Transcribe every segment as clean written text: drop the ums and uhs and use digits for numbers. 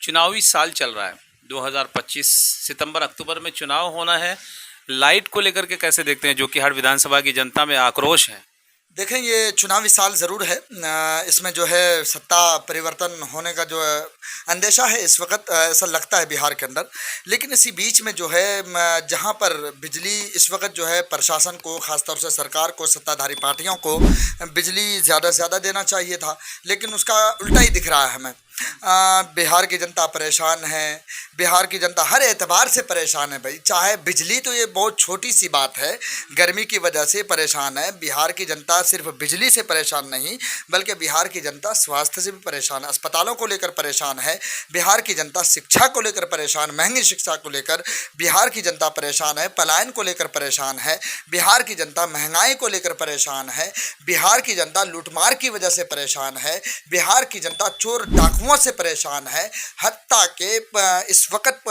चुनावी साल चल रहा है 2025 सितंबर अक्टूबर में चुनाव होना है। लाइट को लेकर के कैसे देखते हैं? जोकीहाट विधानसभा की जनता में आक्रोश है। देखें, ये चुनावी साल ज़रूर है। इसमें जो है सत्ता परिवर्तन होने का जो अंदेशा है इस वक्त, ऐसा लगता है बिहार के अंदर। लेकिन इसी बीच में जो है जहाँ पर बिजली इस वक्त जो है प्रशासन को, ख़ासतौर से सरकार को, सत्ताधारी पार्टियों को बिजली ज़्यादा से ज़्यादा देना चाहिए था, लेकिन उसका उल्टा ही दिख रहा है हमें। बिहार की जनता परेशान है। बिहार की जनता हर एतबार से परेशान है भाई। चाहे बिजली तो ये बहुत छोटी सी बात है, गर्मी की वजह से परेशान है। बिहार की जनता सिर्फ बिजली से परेशान नहीं, बल्कि बिहार की जनता स्वास्थ्य से भी परेशान है, अस्पतालों को लेकर परेशान है। बिहार की जनता शिक्षा को लेकर परेशान, महंगी शिक्षा को लेकर बिहार की जनता परेशान है। पलायन को लेकर परेशान है। बिहार की जनता महंगाई को लेकर परेशान है। बिहार की जनता लूटमार की वजह से परेशान है। बिहार की जनता चोर डाकुओं से परेशान है। हत्ता के इस वक्त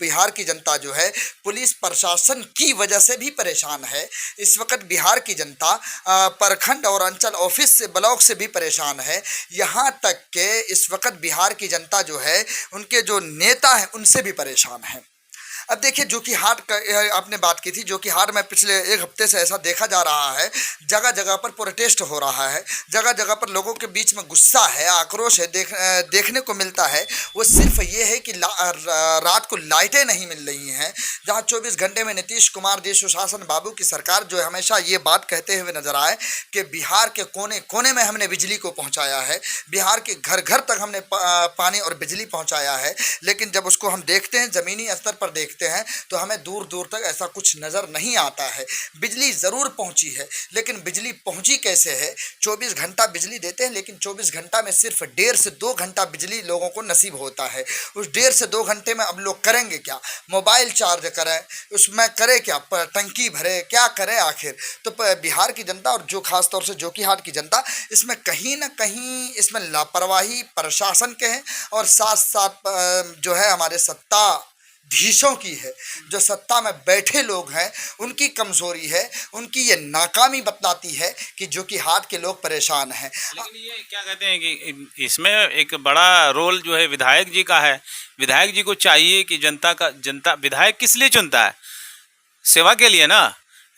बिहार की जनता जो है पुलिस प्रशासन की वजह से भी परेशान है। इस वक्त बिहार की जनता प्रखंड और अंचल ऑफिस से, ब्लॉक से भी परेशान है। यहाँ तक कि इस वक्त बिहार की जनता जो है उनके जो नेता हैं उनसे भी परेशान है। अब देखिए, जोकीहाट का आपने बात की थी। जोकीहाट में पिछले एक हफ्ते से ऐसा देखा जा रहा है, जगह जगह पर प्रोटेस्ट हो रहा है, जगह जगह पर लोगों के बीच में गुस्सा है, आक्रोश है, देखने को मिलता है। वो सिर्फ ये है कि रात को लाइटें नहीं मिल रही हैं। जहाँ 24 घंटे में नीतीश कुमार जी, सुशासन बाबू की सरकार जो है हमेशा ये बात कहते हुए नजर आए कि बिहार के कोने कोने में हमने बिजली को पहुँचाया है, बिहार के घर घर तक हमने पानी और बिजली पहुँचाया है। लेकिन जब उसको हम देखते हैं, ज़मीनी स्तर पर देखते हैं, तो हमें दूर दूर तक ऐसा कुछ नज़र नहीं आता है। बिजली ज़रूर पहुंची है, लेकिन बिजली पहुंची कैसे है? 24 घंटा बिजली देते हैं, लेकिन 24 घंटा में सिर्फ 1.5 से 2 घंटा बिजली लोगों को नसीब होता है। उस 1.5 से 2 घंटे में अब लोग करेंगे क्या? मोबाइल चार्ज करें, उसमें करें क्या? टंकी भरे, क्या करें आखिर? तो बिहार की जनता और जो खास तौर से जोकीहाट की जनता, इसमें कहीं ना कहीं इसमें लापरवाही प्रशासन के हैं और साथ साथ जो है हमारे सत्ताधीशों की है। जो सत्ता में बैठे लोग हैं उनकी कमजोरी है, उनकी ये नाकामी बतलाती है कि जोकीहाट के लोग परेशान हैं। लेकिन ये क्या कहते हैं कि इसमें एक बड़ा रोल जो है विधायक जी का है। विधायक जी को चाहिए कि जनता विधायक किस लिए चुनता है? सेवा के लिए ना।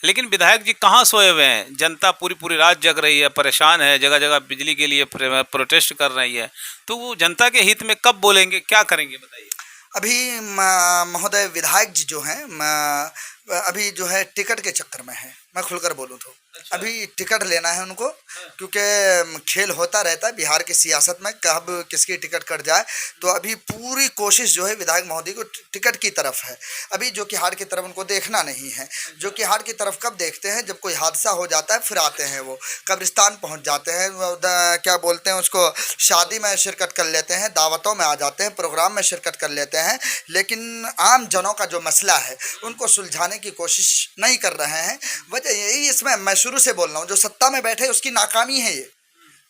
लेकिन विधायक जी कहाँ सोए हुए हैं? जनता पूरी पूरी रात जग रही है, परेशान है, जगह जगह बिजली के लिए प्रोटेस्ट कर रही है। तो वो जनता के हित में कब बोलेंगे, क्या करेंगे, बताइए। अभी महोदय विधायक जी जो हैं अभी जो है टिकट के चक्कर में है। मैं खुलकर बोलूँ तो अच्छा। अभी टिकट लेना है उनको, क्योंकि खेल होता रहता है बिहार की सियासत में, कब किसकी टिकट कट जाए। तो अभी पूरी कोशिश जो है विधायक महोदय को टिकट की तरफ है। अभी जोकीहाट की तरफ उनको देखना नहीं है। जोकीहाट की तरफ कब देखते हैं? जब कोई हादसा हो जाता है फिर आते हैं। वो कब्रिस्तान पहुंच जाते हैं, क्या बोलते हैं उसको, शादी में शिरकत कर लेते हैं, दावतों में आ जाते हैं, प्रोग्राम में शिरकत कर लेते हैं। लेकिन आम जनों का जो मसला है उनको सुलझाने की कोशिश नहीं कर रहे हैं। वजह यही, इसमें मैं शुरू से बोल रहा हूँ, जो सत्ता में बैठे उसकी नाकामी है ये।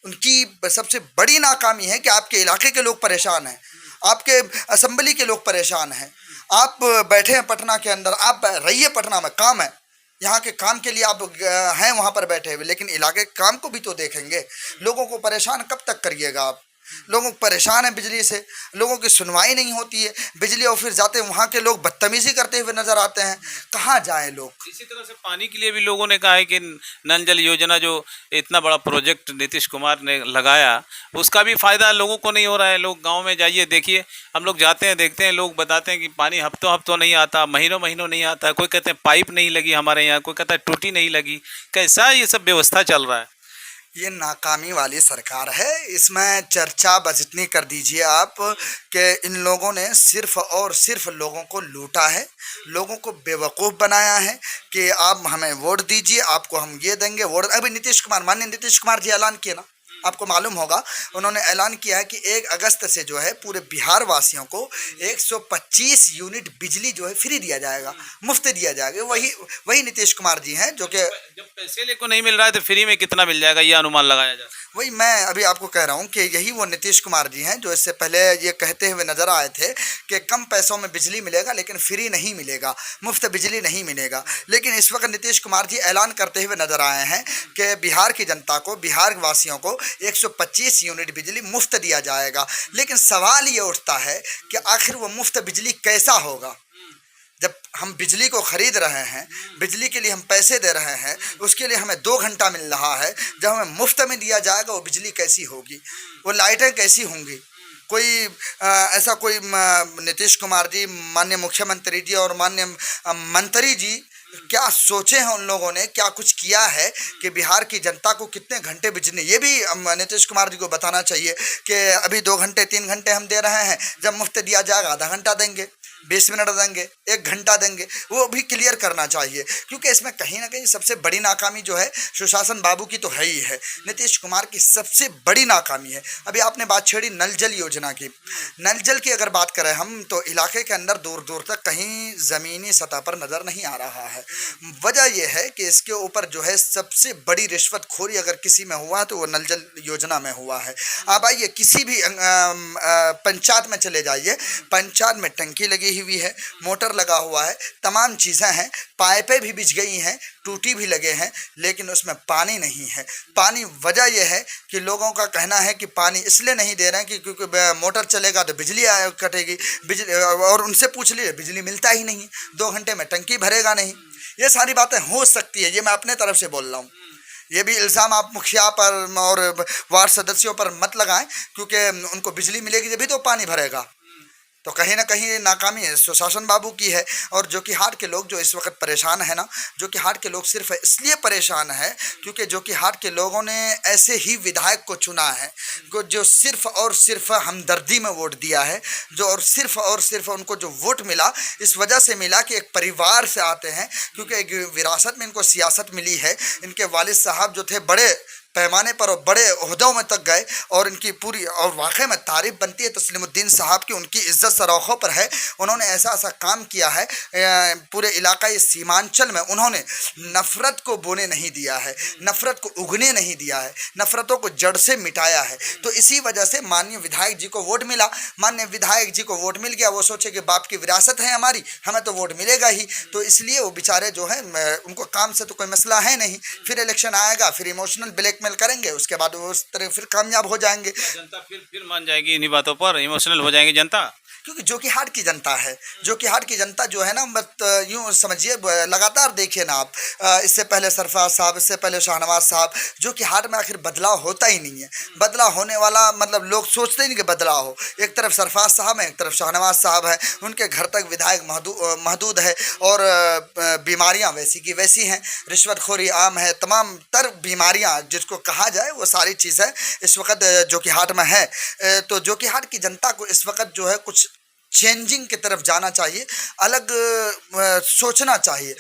उनकी सबसे बड़ी नाकामी है कि आपके इलाके के लोग परेशान हैं, आपके असेंबली के लोग परेशान हैं। आप बैठे हैं पटना के अंदर, आप रहिए पटना में, काम है, यहाँ के काम के लिए आप हैं वहाँ पर बैठे हुए, लेकिन इलाके के काम को भी तो देखेंगे। लोगों को परेशान कब तक करिएगा आप? लोगों को परेशान है बिजली से, लोगों की सुनवाई नहीं होती है। बिजली ऑफिस जाते हैं, वहाँ के लोग बदतमीजी करते हुए नजर आते हैं। कहाँ जाएं लोग? इसी तरह से पानी के लिए भी लोगों ने कहा है कि नल जल योजना जो इतना बड़ा प्रोजेक्ट नीतीश कुमार ने लगाया, उसका भी फायदा लोगों को नहीं हो रहा है। लोग गांव में जाइए, देखिए, हम लोग जाते हैं, देखते हैं, लोग बताते हैं कि पानी हफ्तों हफ्तों नहीं आता, महीनों महीनों नहीं आता। कोई कहते हैं पाइप नहीं लगी हमारे यहाँ, कोई कहता है टूटी नहीं लगी। कैसा ये सब व्यवस्था चल रहा है? ये नाकामी वाली सरकार है। इसमें चर्चा बस इतनी कर दीजिए आप कि इन लोगों ने सिर्फ और सिर्फ लोगों को लूटा है, लोगों को बेवकूफ़ बनाया है कि आप हमें वोट दीजिए, आपको हम ये देंगे वोट। अभी नीतीश कुमार, माननीय नीतीश कुमार जी ऐलान किए ना, आपको मालूम होगा, उन्होंने ऐलान किया है कि 1 अगस्त से जो है पूरे बिहार वासियों को 125 यूनिट बिजली जो है फ्री दिया जाएगा, मुफ्त दिया जाएगा। वही नीतीश कुमार जी हैं जो कि जब पैसे लेको नहीं मिल रहा है तो फ्री में कितना मिल जाएगा, ये अनुमान लगाया जाए। वही मैं अभी आपको कह रहा हूँ कि यही वो नीतीश कुमार जी हैं जो इससे पहले ये कहते हुए नजर आए थे कि कम पैसों में बिजली मिलेगा, लेकिन फ्री नहीं मिलेगा, मुफ्त बिजली नहीं मिलेगा। लेकिन इस वक्त नीतीश कुमार जी ऐलान करते हुए नजर आए हैं कि बिहार की जनता को, बिहार वासियों को 125 यूनिट बिजली मुफ्त दिया जाएगा। लेकिन सवाल ये उठता है कि आखिर वो मुफ्त बिजली कैसा होगा? जब हम बिजली को खरीद रहे हैं, बिजली के लिए हम पैसे दे रहे हैं, उसके लिए हमें 2 घंटा मिल रहा है, जब हमें मुफ्त में दिया जाएगा वो बिजली कैसी होगी, वो लाइटें कैसी होंगी? कोई ऐसा कोई नीतीश कुमार जी, माननीय मुख्यमंत्री जी और माननीय मंत्री जी क्या सोचे हैं उन लोगों ने, क्या कुछ किया है कि बिहार की जनता को कितने घंटे बिजली, ये भी नीतीश कुमार जी को बताना चाहिए कि अभी 2 घंटे 3 घंटे हम दे रहे हैं, जब मुफ्त दिया जाएगा आधा घंटा देंगे, 20 मिनट देंगे, 1 घंटा देंगे, वो भी क्लियर करना चाहिए। क्योंकि इसमें कहीं ना कहीं सबसे बड़ी नाकामी जो है सुशासन बाबू की तो है ही है, नीतीश कुमार की सबसे बड़ी नाकामी है। अभी आपने बात छेड़ी नल जल योजना की। नल जल की अगर बात करें हम तो इलाके के अंदर दूर दूर तक कहीं ज़मीनी सतह पर नज़र नहीं आ रहा है। वजह यह है कि इसके ऊपर जो है सबसे बड़ी रिश्वतखोरी अगर किसी में हुआ तो वो नल जल योजना में हुआ है। अब आइए किसी भी पंचायत में चले जाइए, पंचायत में टंकी लगी हुई है, मोटर लगा हुआ है, तमाम चीज़ें हैं, पाइपें भी बिछ गई हैं, टूटी भी लगे हैं, लेकिन उसमें पानी नहीं है। पानी वजह यह है कि लोगों का कहना है कि पानी इसलिए नहीं दे रहे हैं कि क्योंकि मोटर चलेगा तो बिजली कटेगी, बिजली, और उनसे पूछ लीजिए बिजली मिलता ही नहीं, 2 घंटे में टंकी भरेगा नहीं। ये सारी बातें हो सकती है, ये मैं अपने तरफ से बोल रहा हूँ। ये भी इल्ज़ाम आप मुखिया पर और वार्ड सदस्यों पर मत लगाएं, क्योंकि उनको बिजली मिलेगी जब भी तो पानी भरेगा। तो कहीं ना कहीं नाकामी सुशासन बाबू की है। और जोकीहाट के लोग जो इस वक्त परेशान है ना, जोकीहाट के लोग सिर्फ इसलिए परेशान है क्योंकि जोकीहाट के लोगों ने ऐसे ही विधायक को चुना है जो सिर्फ और सिर्फ हमदर्दी में वोट दिया है, जो और सिर्फ उनको जो वोट मिला इस वजह से मिला कि एक परिवार से आते हैं, क्योंकि एक विरासत में इनको सियासत मिली है। इनके वालिद साहब जो थे बड़े पैमाने पर और बड़े ओहदों में तक गए, और इनकी पूरी और वाकई में तारीफ बनती है तस्लीमुद्दीन साहब की, उनकी इज्जत सराखों पर है। उन्होंने ऐसा काम किया है पूरे इलाकाई सीमांचल में, उन्होंने नफ़रत को बोने नहीं दिया है, नफ़रत को उगने नहीं दिया है, नफ़रतों को जड़ से मिटाया है। तो इसी वजह से माननीय विधायक जी को वोट मिला, माननीय विधायक जी को वोट मिल गया, वो सोचे कि बाप की विरासत है हमारी, हमें तो वोट मिलेगा ही। तो इसलिए वो बेचारे जो है उनको काम से तो कोई मसला है नहीं, फिर इलेक्शन आएगा, फिर इमोशनल ब्लैकमेल करेंगे, उसके बाद वो उस तरह फिर कामयाब हो जाएंगे। जनता फिर मान जाएगी इन्हीं बातों पर, इमोशनल हो जाएंगी जनता। क्योंकि जोकीहाट की जनता है, जोकीहाट की जनता जो है ना, मत यूँ समझिए, लगातार देखिए ना आप, इससे पहले सरफराज साहब, इससे पहले शाहनवाज साहब, जोकीहाट में आखिर बदलाव होता ही नहीं है। बदलाव होने वाला मतलब लोग सोचते ही नहीं कि बदलाव हो। एक तरफ सरफराज साहब हैं, एक तरफ शाहनवाज साहब हैं, उनके घर तक विधायक महदूद है, और बीमारियां वैसी की वैसी हैं, रिश्वतखोरी आम है, तमाम तर बीमारियां जिसको कहा जाए वो सारी चीज़ें इस वक्त जोकीहाट में है। तो जोकीहाट की जनता को इस वक्त जो है कुछ चेंजिंग की तरफ जाना चाहिए, अलग सोचना चाहिए।